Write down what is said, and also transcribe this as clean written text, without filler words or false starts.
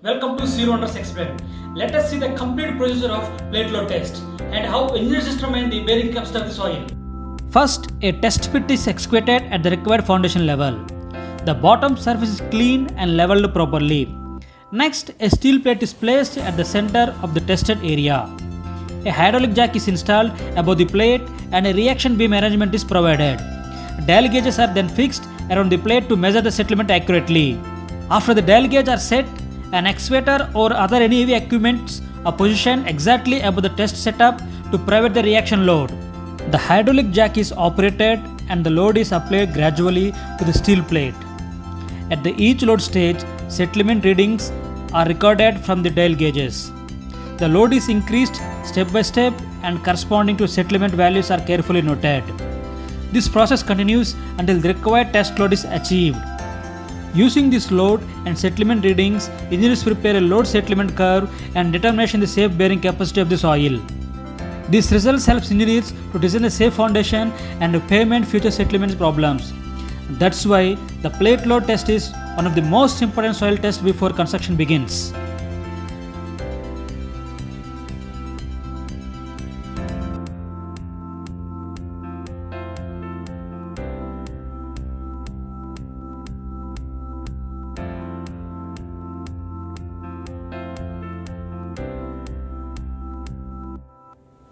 Welcome to Zero Wonders Explain. Let us see the complete procedure of plate load test and how engineers determine the bearing capacity of the soil. First, a test pit is excavated at the required foundation level. The bottom surface is cleaned and leveled properly. Next, a steel plate is placed at the center of the tested area. A hydraulic jack is installed above the plate and a reaction beam arrangement is provided. Dial gauges are then fixed around the plate to measure the settlement accurately. After the dial gauges are set, an excavator or other any heavy equipment are positioned exactly above the test setup to prevent the reaction load. The hydraulic jack is operated and the load is applied gradually to the steel plate. At each load stage, settlement readings are recorded from the dial gauges. The load is increased step by step and corresponding to settlement values are carefully noted. This process continues until the required test load is achieved. Using this load and settlement readings, engineers prepare a load settlement curve and determine the safe bearing capacity of the soil. These results helps engineers to design a safe foundation and prevent future settlement problems. That's why the plate load test is one of the most important soil tests before construction begins.